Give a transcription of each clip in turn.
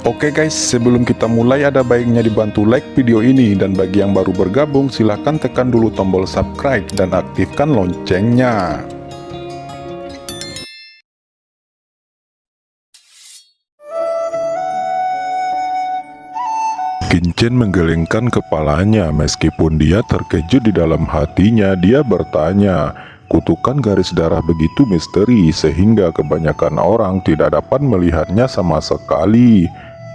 Oke guys, sebelum kita mulai ada baiknya dibantu like video ini, dan bagi yang baru bergabung silahkan tekan dulu tombol subscribe dan aktifkan loncengnya. Kincen menggelengkan kepalanya meskipun dia terkejut di dalam hatinya. Dia bertanya, kutukan garis darah begitu misteri sehingga kebanyakan orang tidak dapat melihatnya sama sekali.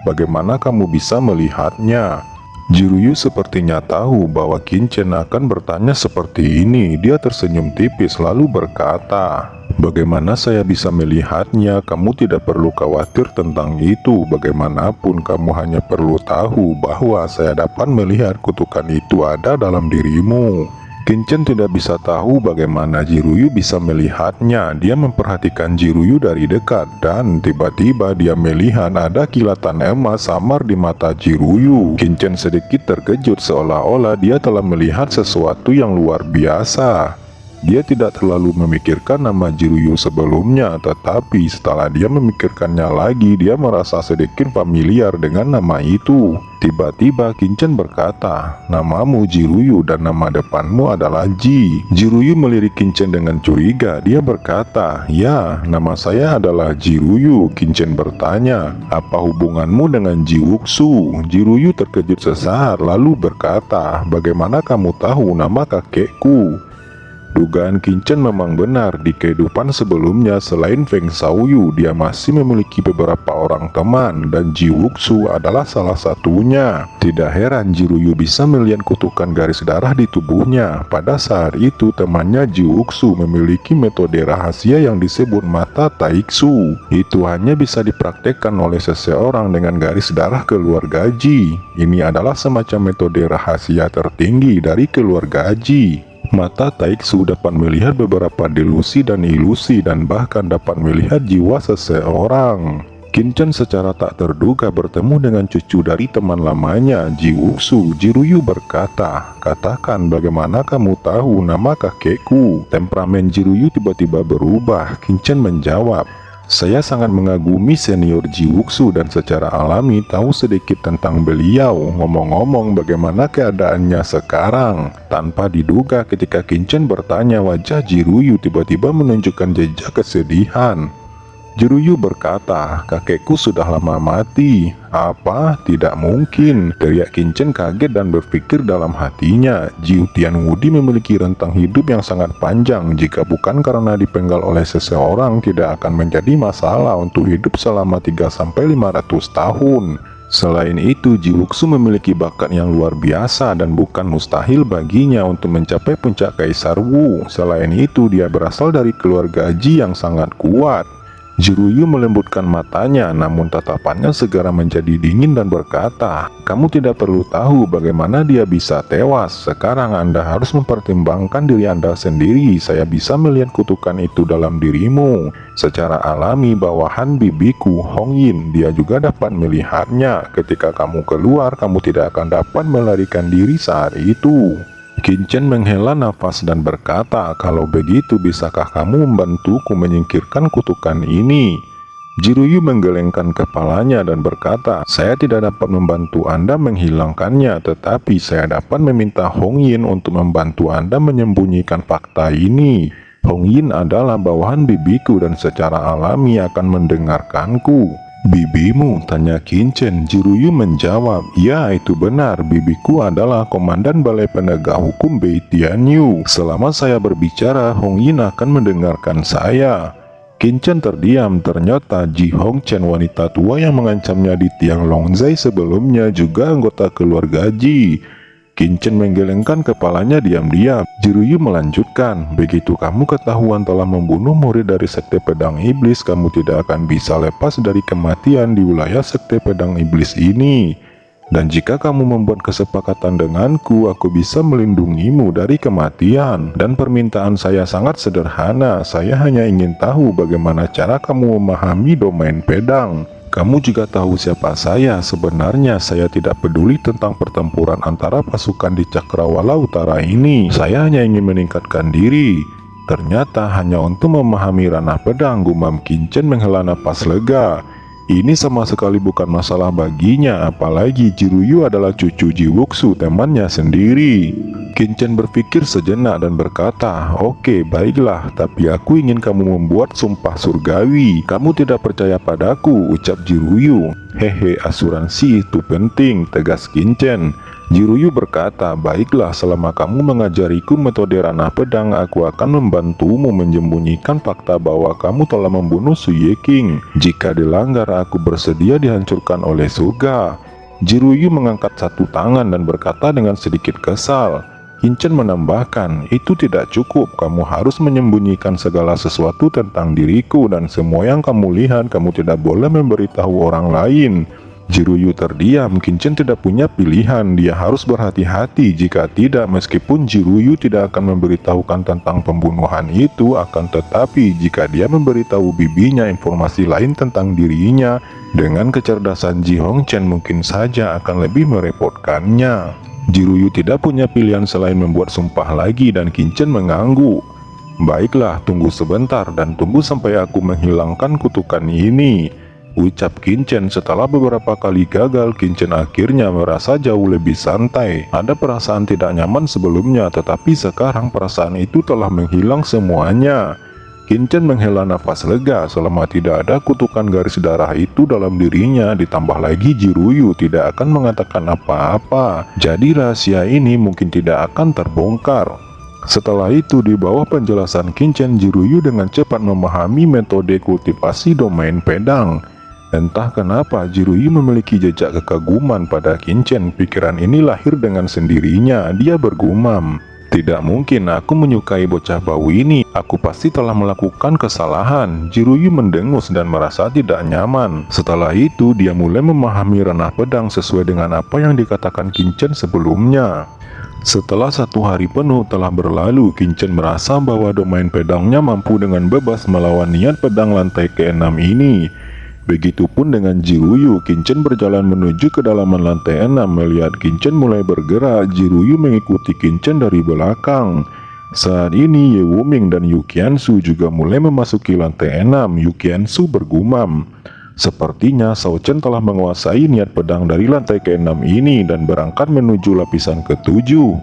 Bagaimana kamu bisa melihatnya? Jiruyu sepertinya tahu bahwa Kincen akan bertanya seperti ini. Dia tersenyum tipis lalu berkata, bagaimana saya bisa melihatnya? Kamu tidak perlu khawatir tentang itu. Bagaimanapun kamu hanya perlu tahu bahwa saya dapat melihat kutukan itu ada dalam dirimu. Kincen tidak bisa tahu bagaimana Jiruyu bisa melihatnya. Dia memperhatikan Jiruyu dari dekat dan tiba-tiba dia melihat ada kilatan emas samar di mata Jiruyu. Kincen sedikit terkejut seolah-olah dia telah melihat sesuatu yang luar biasa. Dia tidak terlalu memikirkan nama Jiruyu sebelumnya, tetapi setelah dia memikirkannya lagi, dia merasa sedikit familiar dengan nama itu. Tiba-tiba Kincen berkata, namamu Jiruyu dan nama depanmu adalah Ji. Jiruyu melirik Kincen dengan curiga. Dia berkata, ya, nama saya adalah Jiruyu. Kincen bertanya, apa hubunganmu dengan Ji Wuxu? Jiruyu terkejut sesaat lalu berkata, bagaimana kamu tahu nama kakekku? Dugaan Kincen memang benar. Di kehidupan sebelumnya selain Feng Xiaoyu, dia masih memiliki beberapa orang teman dan Ji Wuxu adalah salah satunya. Tidak heran Jiruyu bisa melihat kutukan garis darah di tubuhnya. Pada saat itu temannya Ji Wuxu memiliki metode rahasia yang disebut mata Taiksu. Itu hanya bisa dipraktekkan oleh seseorang dengan garis darah keluarga Ji. Ini adalah semacam metode rahasia tertinggi dari keluarga Ji. Mata Taiksu dapat melihat beberapa delusi dan ilusi dan bahkan dapat melihat jiwa seseorang. Kincen secara tak terduga bertemu dengan cucu dari teman lamanya, Ji Wuxu. Jiruyu berkata, katakan bagaimana kamu tahu nama kakekku? Temperamen Jiruyu tiba-tiba berubah. Kincen menjawab, saya sangat mengagumi senior Ji Wuxu dan secara alami tahu sedikit tentang beliau. Ngomong-ngomong, bagaimana keadaannya sekarang? Tanpa diduga ketika Kincen bertanya, wajah Jiruyu tiba-tiba menunjukkan jejak kesedihan. Jiruyu berkata, kakekku sudah lama mati. Apa? Tidak mungkin, teriak Kincen kaget dan berpikir dalam hatinya. Jiu Tianwudi memiliki rentang hidup yang sangat panjang. Jika bukan karena dipenggal oleh seseorang, tidak akan menjadi masalah untuk hidup selama 3-500 tahun. Selain itu, Ji Wuxu memiliki bakat yang luar biasa dan bukan mustahil baginya untuk mencapai puncak Kaisar Wu. Selain itu, dia berasal dari keluarga Ji yang sangat kuat. Jiruyu melembutkan matanya, namun tatapannya segera menjadi dingin dan berkata, kamu tidak perlu tahu bagaimana dia bisa tewas. Sekarang Anda harus mempertimbangkan diri Anda sendiri. Saya bisa melihat kutukan itu dalam dirimu. Secara alami bawahan bibiku Hong Yin, dia juga dapat melihatnya. Ketika kamu keluar, kamu tidak akan dapat melarikan diri saat itu. Kincen menghela nafas dan berkata, kalau begitu bisakah kamu membantuku menyingkirkan kutukan ini? Jiruyu menggelengkan kepalanya dan berkata, saya tidak dapat membantu Anda menghilangkannya, tetapi saya dapat meminta Hong Yin untuk membantu Anda menyembunyikan fakta ini. Hong Yin adalah bawahan bibiku dan secara alami akan mendengarkanku. Bibimu? Tanya Kincen. Jiruyu menjawab, ya itu benar, bibiku adalah komandan balai penegak hukum Bei Tianyu. Selama saya berbicara, Hong Yin akan mendengarkan saya. Kincen terdiam. Ternyata Ji Hong Chen, wanita tua yang mengancamnya di Tiang Longzai sebelumnya, juga anggota keluarga Ji. Kincen menggelengkan kepalanya diam-diam. Jiruyu melanjutkan, begitu kamu ketahuan telah membunuh murid dari Sekte Pedang Iblis, kamu tidak akan bisa lepas dari kematian di wilayah Sekte Pedang Iblis ini. Dan jika kamu membuat kesepakatan denganku, aku bisa melindungimu dari kematian. Dan permintaan saya sangat sederhana, saya hanya ingin tahu bagaimana cara kamu memahami domain pedang. Kamu juga tahu siapa saya. Sebenarnya saya tidak peduli tentang pertempuran antara pasukan di Cakrawala Utara ini. Saya hanya ingin meningkatkan diri. Ternyata hanya untuk memahami ranah pedang, gumam Kincen menghela napas lega. Ini sama sekali bukan masalah baginya, apalagi Jiruyu adalah cucu Jiwuksu, temannya sendiri. Kinchen berpikir sejenak dan berkata, "Oke, baiklah, tapi aku ingin kamu membuat sumpah surgawi. Kamu tidak percaya padaku," ucap Jiruyu. "Hehe, asuransi itu penting," tegas Kinchen. Jiruyu berkata, "Baiklah, selama kamu mengajariku metode ranah pedang, aku akan membantumu menyembunyikan fakta bahwa kamu telah membunuh Suyeking. Jika dilanggar, aku bersedia dihancurkan oleh surga." Jiruyu mengangkat satu tangan dan berkata dengan sedikit kesal. Kinchen menambahkan, "Itu tidak cukup, kamu harus menyembunyikan segala sesuatu tentang diriku, dan semua yang kamu lihat, kamu tidak boleh memberitahu orang lain." Jiruyu terdiam. Kinchen tidak punya pilihan, dia harus berhati-hati. Jika tidak, meskipun Jiruyu tidak akan memberitahukan tentang pembunuhan itu, akan tetapi jika dia memberitahu bibinya informasi lain tentang dirinya, dengan kecerdasan Ji Hongchen mungkin saja akan lebih merepotkannya. Jiruyu tidak punya pilihan selain membuat sumpah lagi, dan Kinchen mengangguk. "Baiklah, tunggu sebentar dan tunggu sampai aku menghilangkan kutukan ini," ucap Kinchen. Setelah beberapa kali gagal, Kinchen akhirnya merasa jauh lebih santai. Ada perasaan tidak nyaman sebelumnya, tetapi sekarang perasaan itu telah menghilang semuanya. Kinchen menghela nafas lega. Selama tidak ada kutukan garis darah itu dalam dirinya, ditambah lagi Jiruyu tidak akan mengatakan apa-apa, jadi rahasia ini mungkin tidak akan terbongkar. Setelah itu, di bawah penjelasan Kinchen, Jiruyu dengan cepat memahami metode kultivasi domain pedang. Entah kenapa Jiruyu memiliki jejak kekaguman pada Kinchen. Pikiran ini lahir dengan sendirinya. Dia bergumam, "Tidak mungkin aku menyukai bocah bau ini. Aku pasti telah melakukan kesalahan." Jiruyu mendengus dan merasa tidak nyaman. Setelah itu, dia mulai memahami ranah pedang sesuai dengan apa yang dikatakan Kinchen sebelumnya. Setelah 1 hari penuh telah berlalu, Kinchen merasa bahwa domain pedangnya mampu dengan bebas melawan niat pedang lantai ke-6 ini. Begitupun dengan Jiruyu. Kinchen berjalan menuju kedalaman lantai 6. Melihat Kinchen mulai bergerak, Jiruyu mengikuti Kinchen dari belakang. Saat ini Ye Wuming dan Yu Qiansu juga mulai memasuki lantai 6. Yu Qiansu bergumam, "Sepertinya Shao Chen telah menguasai niat pedang dari lantai ke-6 ini dan berangkat menuju lapisan ke-7.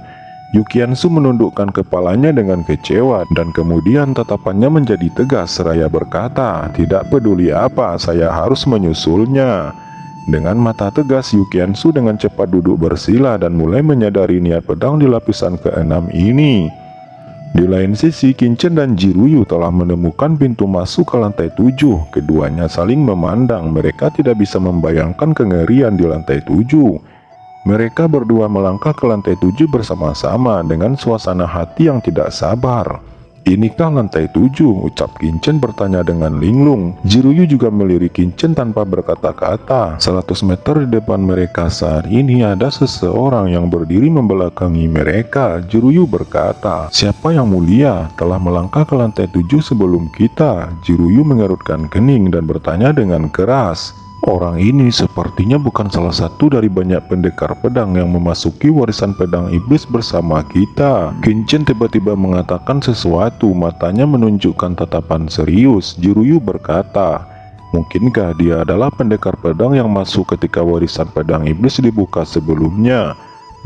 Yu Qiansu menundukkan kepalanya dengan kecewa dan kemudian tatapannya menjadi tegas seraya berkata, "Tidak peduli apa, saya harus menyusulnya." Dengan mata tegas, Yu Qiansu dengan cepat duduk bersila dan mulai menyadari niat pedang di lapisan ke-6 ini. Di lain sisi, Kinchen dan Jiruyu telah menemukan pintu masuk ke lantai 7. Keduanya saling memandang. Mereka tidak bisa membayangkan kengerian di lantai 7. Mereka berdua melangkah ke lantai 7 bersama-sama dengan suasana hati yang tidak sabar. "Inikah lantai 7?" ucap Kinchen bertanya dengan linglung. Jiruyu juga melirik Kinchen tanpa berkata-kata. 100 meter di depan mereka saat ini ada seseorang yang berdiri membelakangi mereka. Jiruyu berkata, "Siapa yang mulia telah melangkah ke lantai 7 sebelum kita?" Jiruyu mengerutkan kening dan bertanya dengan keras. "Orang ini sepertinya bukan salah satu dari banyak pendekar pedang yang memasuki warisan pedang iblis bersama kita." Kinchen tiba-tiba mengatakan sesuatu. Matanya menunjukkan tatapan serius. Jiruyu berkata, "Mungkinkah dia adalah pendekar pedang yang masuk ketika warisan pedang iblis dibuka sebelumnya?"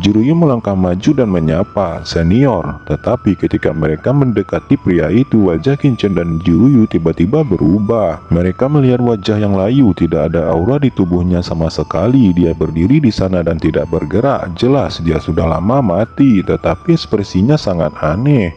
Jiruyu melangkah maju dan menyapa, "Senior." Tetapi ketika mereka mendekati pria itu, wajah Kinchen dan Jiruyu tiba-tiba berubah. Mereka melihat wajah yang layu, tidak ada aura di tubuhnya sama sekali. Dia berdiri di sana dan tidak bergerak. Jelas dia sudah lama mati, tetapi ekspresinya sangat aneh.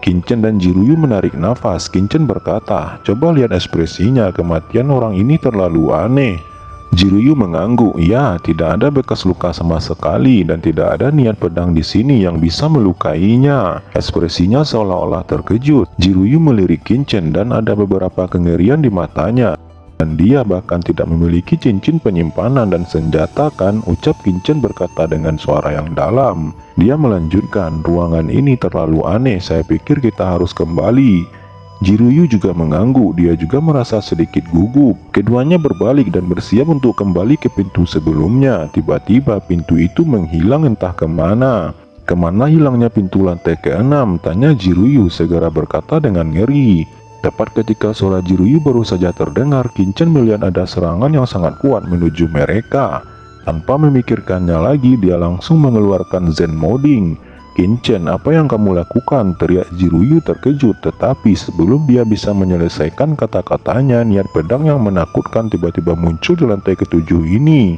Kinchen dan Jiruyu menarik nafas. Kinchen berkata, "Coba lihat ekspresinya, kematian orang ini terlalu aneh." Jiruyu mengangguk. "Ya, tidak ada bekas luka sama sekali dan tidak ada niat pedang di sini yang bisa melukainya." Ekspresinya seolah-olah terkejut. Jiruyu melirik Kinchen dan ada beberapa kengerian di matanya. "Dan dia bahkan tidak memiliki cincin penyimpanan dan senjata, kan?" ucap Kinchen berkata dengan suara yang dalam. Dia melanjutkan, "Ruangan ini terlalu aneh, saya pikir kita harus kembali." Jiruyu juga mengangguk. Dia juga merasa sedikit gugup. Keduanya berbalik dan bersiap untuk kembali ke pintu sebelumnya. Tiba-tiba pintu itu menghilang entah kemana. "Kemana hilangnya pintu lantai ke-6?" tanya Jiruyu segera berkata dengan ngeri. Tepat ketika suara Jiruyu baru saja terdengar, Kincen melihat ada serangan yang sangat kuat menuju mereka. Tanpa memikirkannya lagi, dia langsung mengeluarkan Zen Moding. "Kincen, apa yang kamu lakukan?" teriak Jiruyu terkejut. Tetapi sebelum dia bisa menyelesaikan kata-katanya, niat pedang yang menakutkan tiba-tiba muncul di lantai ketujuh ini.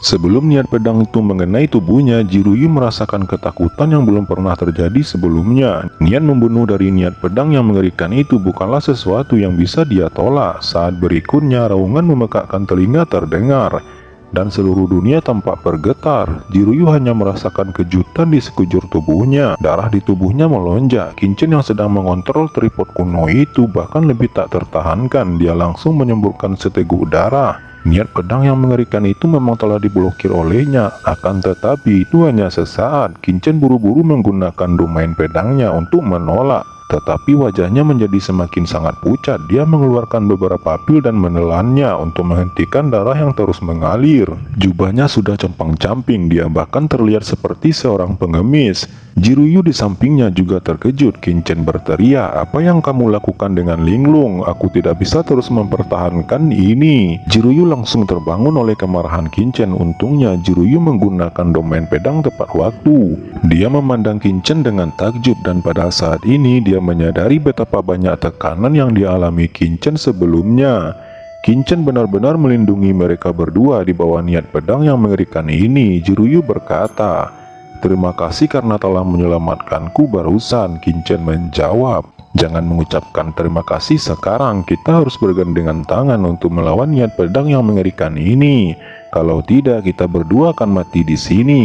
Sebelum niat pedang itu mengenai tubuhnya, Jiruyu merasakan ketakutan yang belum pernah terjadi sebelumnya. Niat membunuh dari niat pedang yang mengerikan itu bukanlah sesuatu yang bisa dia tolak. Saat berikutnya, raungan memekakkan telinga terdengar, dan seluruh dunia tampak bergetar. Jiruyu hanya merasakan kejutan di sekujur tubuhnya. Darah di tubuhnya melonjak. Kincen yang sedang mengontrol tripod kuno itu bahkan lebih tak tertahankan. Dia langsung menyemburkan seteguk darah. Niat pedang yang mengerikan itu memang telah diblokir olehnya. Akan tetapi itu hanya sesaat. Kincen buru-buru menggunakan domain pedangnya untuk menolak. Tetapi wajahnya menjadi semakin sangat pucat. Dia mengeluarkan beberapa pil dan menelannya untuk menghentikan darah yang terus mengalir. Jubahnya sudah compang-camping. Dia bahkan terlihat seperti seorang pengemis. Jiruyu di sampingnya juga terkejut. Kincen berteriak, "Apa yang kamu lakukan dengan Linglung? Aku tidak bisa terus mempertahankan ini." Jiruyu langsung terbangun oleh kemarahan Kincen. Untungnya Jiruyu menggunakan domain pedang tepat waktu. Dia memandang Kincen dengan takjub, dan pada saat ini dia menyadari betapa banyak tekanan yang dialami Kincen sebelumnya. Kincen benar-benar melindungi mereka berdua di bawah niat pedang yang mengerikan ini. Jiruyu berkata, "Terima kasih karena telah menyelamatkanku barusan." Kincen menjawab, "Jangan mengucapkan terima kasih sekarang. Kita harus bergandengan tangan untuk melawan niat pedang yang mengerikan ini. Kalau tidak, kita berdua akan mati di sini."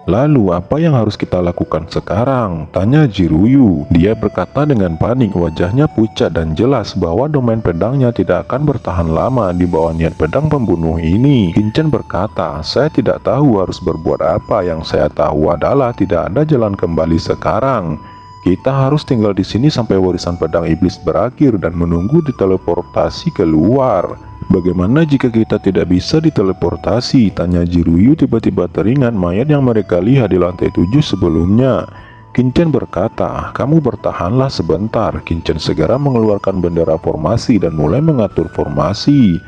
"Lalu apa yang harus kita lakukan sekarang?" tanya Jiruyu. Dia berkata dengan panik, wajahnya pucat dan jelas bahwa domain pedangnya tidak akan bertahan lama di bawah niat pedang pembunuh ini. Kincen berkata, "Saya tidak tahu harus berbuat apa. Yang saya tahu adalah tidak ada jalan kembali sekarang. Kita harus tinggal di sini sampai warisan pedang iblis berakhir dan menunggu diteleportasi keluar." "Bagaimana jika kita tidak bisa diteleportasi?" tanya Jiruyu. Tiba-tiba teringat mayat yang mereka lihat di lantai 7 sebelumnya. Kincen berkata, "Kamu bertahanlah sebentar." Kincen segera mengeluarkan bendera formasi dan mulai mengatur formasi.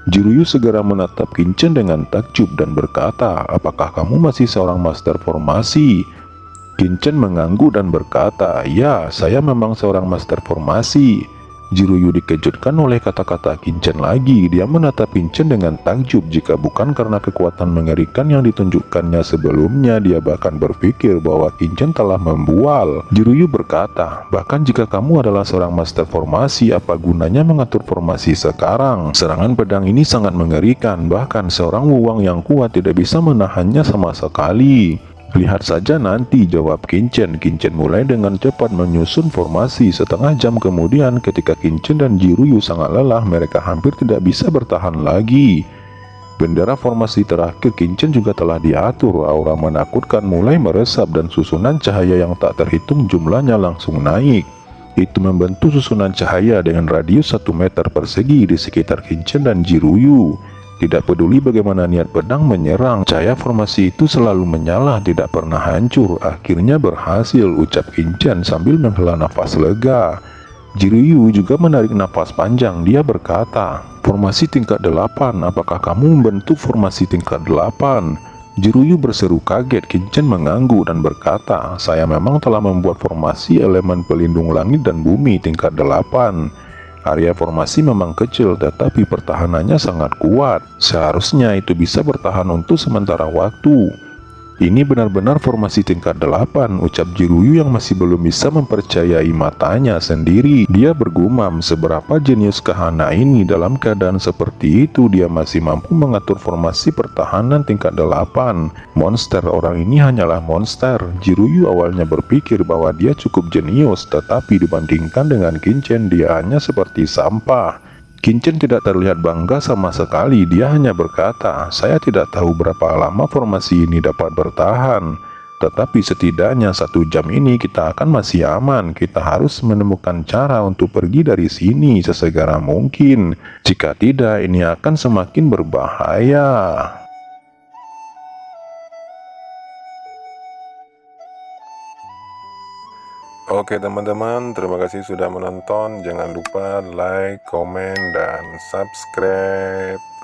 Jiruyu segera menatap Kincen dengan takjub dan berkata, "Apakah kamu masih seorang master formasi?" Kincen mengangguk dan berkata, "Ya, saya memang seorang master formasi." Jiruyu dikejutkan oleh kata-kata Kincen lagi. Dia menatap Kincen dengan takjub. Jika bukan karena kekuatan mengerikan yang ditunjukkannya sebelumnya, dia bahkan berpikir bahwa Kincen telah membual. Jiruyu berkata, "Bahkan jika kamu adalah seorang master formasi, apa gunanya mengatur formasi sekarang? Serangan pedang ini sangat mengerikan. Bahkan seorang wuwang yang kuat tidak bisa menahannya sama sekali." "Lihat saja nanti," jawab Kincen. Kincen mulai dengan cepat menyusun formasi. Setengah jam kemudian, ketika Kincen dan Jiruyu sangat lelah, mereka hampir tidak bisa bertahan lagi. Bendera formasi terakhir Kincen juga telah diatur. Aura menakutkan mulai meresap dan susunan cahaya yang tak terhitung jumlahnya langsung naik. Itu membentuk susunan cahaya dengan radius 1 meter persegi di sekitar Kincen dan Jiruyu. Tidak peduli bagaimana niat pedang menyerang, cahaya formasi itu selalu menyala, tidak pernah hancur. "Akhirnya berhasil," ucap Kincen sambil menghela nafas lega. Jiruyu juga menarik nafas panjang. Dia berkata, "Formasi tingkat 8, apakah kamu membentuk formasi tingkat 8? Jiruyu berseru kaget. Kincen mengangguk dan berkata, "Saya memang telah membuat formasi elemen pelindung langit dan bumi tingkat 8. Area formasi memang kecil, tetapi pertahanannya sangat kuat. Seharusnya itu bisa bertahan untuk sementara waktu." "Ini benar-benar formasi tingkat 8, ucap Jiruyu yang masih belum bisa mempercayai matanya sendiri. Dia bergumam, seberapa jenius Kahana ini. Dalam keadaan seperti itu, dia masih mampu mengatur formasi pertahanan tingkat 8. Monster, orang ini hanyalah monster. Jiruyu awalnya berpikir bahwa dia cukup jenius, tetapi dibandingkan dengan Kincen, dia hanya seperti sampah. Kincen tidak terlihat bangga sama sekali. Dia hanya berkata, "Saya tidak tahu berapa lama formasi ini dapat bertahan, tetapi setidaknya 1 jam ini kita akan masih aman. Kita harus menemukan cara untuk pergi dari sini sesegera mungkin. Jika tidak, ini akan semakin berbahaya." Oke teman-teman, terima kasih sudah menonton. Jangan lupa like, komen, dan subscribe.